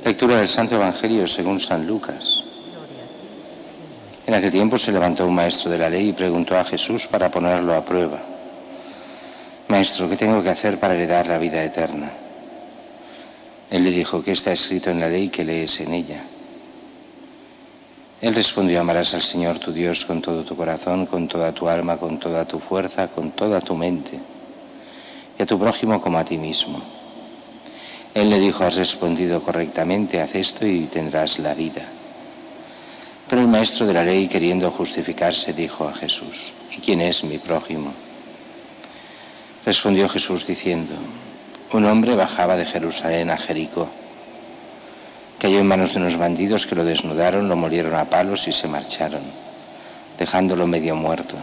Lectura del Santo Evangelio según San Lucas. En aquel tiempo se levantó un maestro de la ley y preguntó a Jesús para ponerlo a prueba: Maestro, ¿qué tengo que hacer para heredar la vida eterna? Él le dijo: ¿qué está escrito en la ley que lees en ella? Él respondió: amarás al Señor tu Dios con todo tu corazón, con toda tu alma, con toda tu fuerza, con toda tu mente, y a tu prójimo como a ti mismo. Él le dijo: has respondido correctamente, haz esto y tendrás la vida. Pero el maestro de la ley, queriendo justificarse, dijo a Jesús: ¿y quién es mi prójimo? Respondió Jesús diciendo: un hombre bajaba de Jerusalén a Jericó. Cayó en manos de unos bandidos que lo desnudaron, lo molieron a palos y se marcharon, dejándolo medio muerto.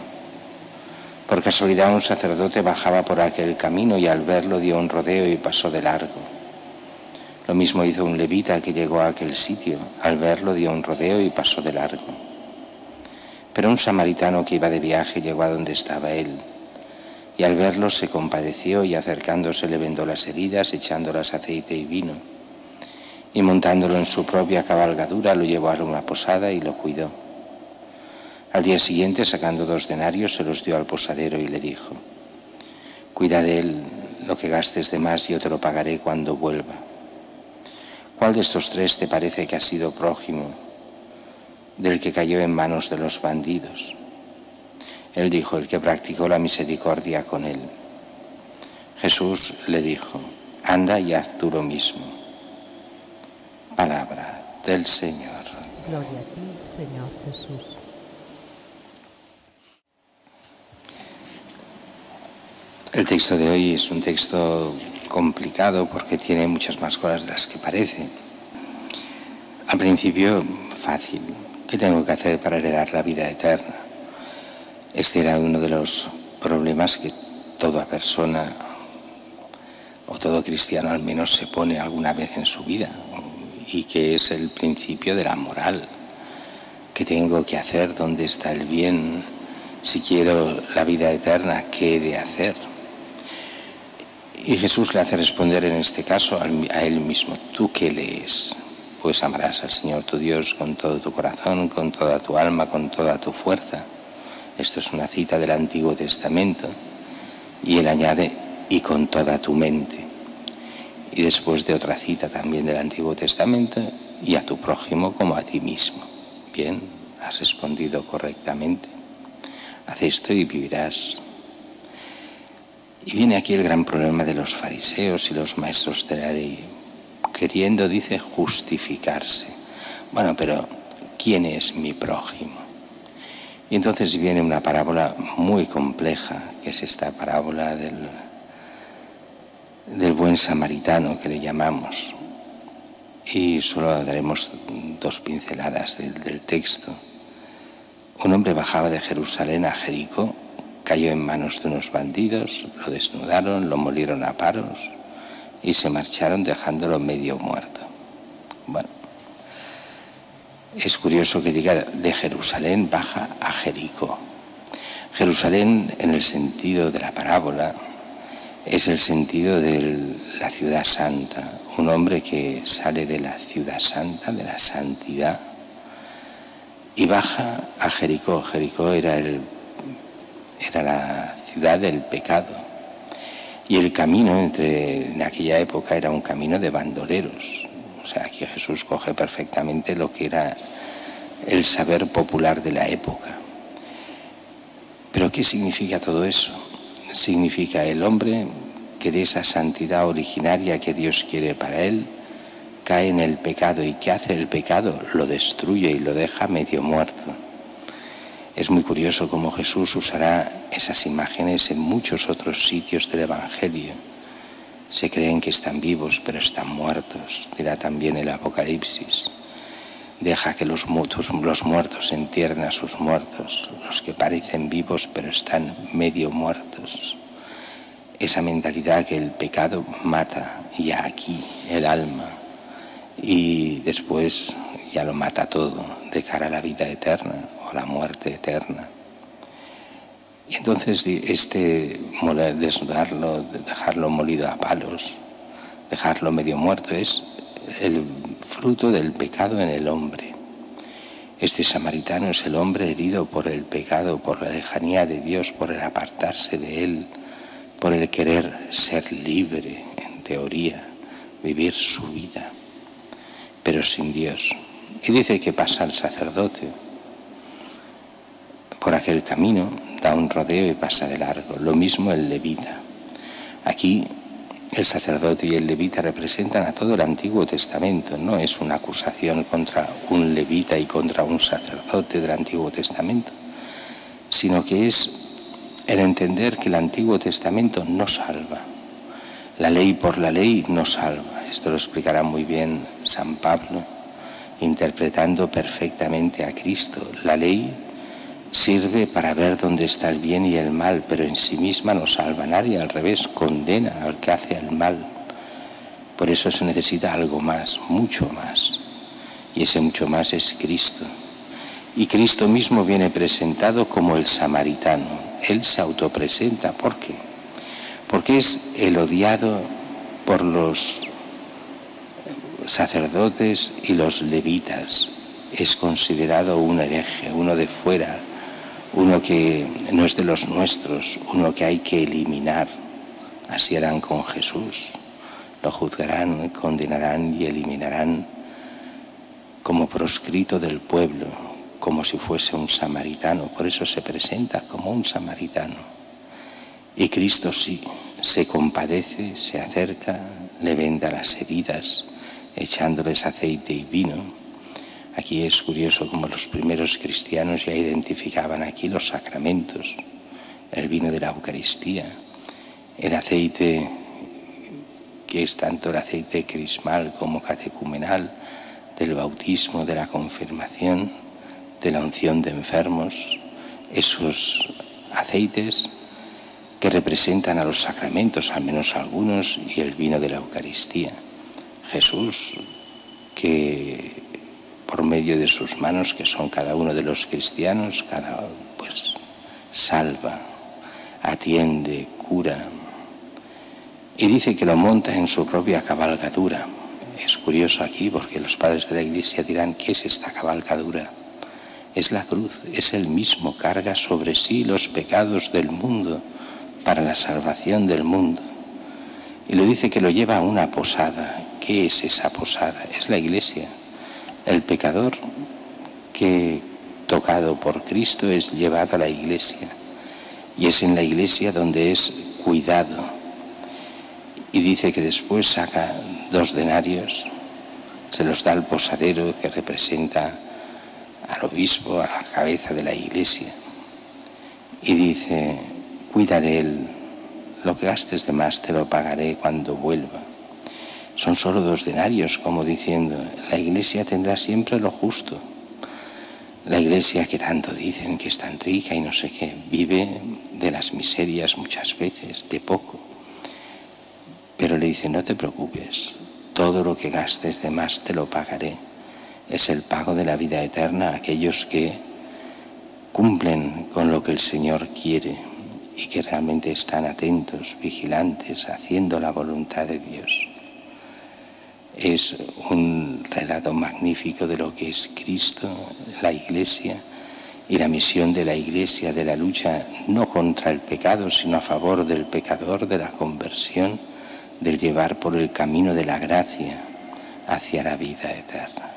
Por casualidad un sacerdote bajaba por aquel camino y al verlo dio un rodeo y pasó de largo. Lo mismo hizo un levita que llegó a aquel sitio. Al verlo dio un rodeo y pasó de largo. Pero un samaritano que iba de viaje llegó a donde estaba él, y al verlo se compadeció y acercándose le vendó las heridas, echándolas aceite y vino, y montándolo en su propia cabalgadura lo llevó a una posada y lo cuidó. Al día siguiente, sacando 2 denarios, se los dio al posadero y le dijo: cuida de él, lo que gastes de más yo te lo pagaré cuando vuelva. ¿Cuál de estos 3 te parece que ha sido prójimo del que cayó en manos de los bandidos? Él dijo: el que practicó la misericordia con él. Jesús le dijo: anda y haz tú lo mismo. Palabra del Señor. Gloria a ti, Señor Jesús. El texto de hoy es un texto complicado porque tiene muchas más cosas de las que parece. Al principio, fácil. ¿Qué tengo que hacer para heredar la vida eterna? Este era uno de los problemas que toda persona, o todo cristiano al menos, se pone alguna vez en su vida, y que es el principio de la moral. ¿Qué tengo que hacer? ¿Dónde está el bien? Si quiero la vida eterna, ¿qué he de hacer? Y Jesús le hace responder en este caso a él mismo: ¿tú qué lees? Pues amarás al Señor tu Dios con todo tu corazón, con toda tu alma, con toda tu fuerza. Esto es una cita del Antiguo Testamento. Y él añade: y con toda tu mente. Y después de otra cita también del Antiguo Testamento: y a tu prójimo como a ti mismo. Bien, has respondido correctamente. Haz esto y vivirás. Y viene aquí el gran problema de los fariseos y los maestros de la ley, queriendo, dice, justificarse. Bueno, pero ¿quién es mi prójimo? Y entonces viene una parábola muy compleja, que es esta parábola del buen samaritano, que le llamamos. Y solo daremos 2 pinceladas del texto. Un hombre bajaba de Jerusalén a Jericó. Cayó en manos de unos bandidos, lo desnudaron, lo molieron a palos y se marcharon dejándolo medio muerto. Bueno, es curioso que diga de Jerusalén baja a Jericó. Jerusalén, en el sentido de la parábola, es el sentido de la ciudad santa. Un hombre que sale de la ciudad santa, de la santidad, y baja a Jericó. Jericó era la ciudad del pecado, y el camino en aquella época era un camino de bandoleros. O sea, aquí Jesús coge perfectamente lo que era el saber popular de la época. Pero ¿qué significa todo eso? Significa el hombre que de esa santidad originaria que Dios quiere para él cae en el pecado. ¿Y qué hace el pecado? Lo destruye y lo deja medio muerto. Es muy curioso cómo Jesús usará esas imágenes en muchos otros sitios del Evangelio. Se creen que están vivos, pero están muertos, dirá también el Apocalipsis. Deja que los muertos entierren a sus muertos, los que parecen vivos, pero están medio muertos. Esa mentalidad que el pecado mata ya aquí el alma y después ya lo mata todo de cara a la vida eterna o la muerte eterna. Y entonces desnudarlo, dejarlo molido a palos, dejarlo medio muerto, es el fruto del pecado en el hombre. Este samaritano es el hombre herido por el pecado, por la lejanía de Dios, por el apartarse de Él, por el querer ser libre, en teoría, vivir su vida, pero sin Dios. Y dice que pasa el sacerdote por aquel camino, da un rodeo y pasa de largo. Lo mismo el levita. Aquí el sacerdote y el levita representan a todo el Antiguo Testamento. No es una acusación contra un levita y contra un sacerdote del Antiguo Testamento, sino que es el entender que el Antiguo Testamento no salva. La ley por la ley no salva. Esto lo explicará muy bien San Pablo, interpretando perfectamente a Cristo. La ley sirve para ver dónde está el bien y el mal, pero en sí misma no salva a nadie, al revés, condena al que hace el mal. Por eso se necesita algo más, mucho más. Y ese mucho más es Cristo. Y Cristo mismo viene presentado como el samaritano. Él se autopresenta. ¿Por qué? Porque es el odiado por los sacerdotes y los levitas. Es considerado un hereje, uno de fuera, uno que no es de los nuestros, uno que hay que eliminar. Así harán con Jesús. Lo juzgarán, condenarán y eliminarán como proscrito del pueblo, como si fuese un samaritano. Por eso se presenta como un samaritano. Y Cristo sí, se compadece, se acerca, le venda las heridas, echándoles aceite y vino. Aquí es curioso como los primeros cristianos ya identificaban aquí los sacramentos, el vino de la Eucaristía, el aceite que es tanto el aceite crismal como catecumenal, del bautismo, de la confirmación, de la unción de enfermos, esos aceites que representan a los sacramentos, al menos algunos, y el vino de la Eucaristía. Jesús, que por medio de sus manos, que son cada uno de los cristianos, salva, atiende, cura. Y dice que lo monta en su propia cabalgadura. Es curioso aquí porque los padres de la Iglesia dirán, ¿qué es esta cabalgadura? Es la cruz, es Él mismo, carga sobre sí los pecados del mundo para la salvación del mundo. Y le dice que lo lleva a una posada. ¿Qué es esa posada? Es la Iglesia. El pecador que, tocado por Cristo, es llevado a la Iglesia. Y es en la Iglesia donde es cuidado. Y dice que después saca 2 denarios, se los da al posadero que representa al obispo, a la cabeza de la Iglesia. Y dice, cuida de él, lo que gastes de más te lo pagaré cuando vuelva. Son solo 2 denarios, como diciendo, la Iglesia tendrá siempre lo justo. La Iglesia que tanto dicen que es tan rica y no sé qué, vive de las miserias muchas veces, de poco. Pero le dice, no te preocupes, todo lo que gastes de más te lo pagaré. Es el pago de la vida eterna a aquellos que cumplen con lo que el Señor quiere y que realmente están atentos, vigilantes, haciendo la voluntad de Dios. Es un relato magnífico de lo que es Cristo, la Iglesia y la misión de la Iglesia, de la lucha no contra el pecado, sino a favor del pecador, de la conversión, del llevar por el camino de la gracia hacia la vida eterna.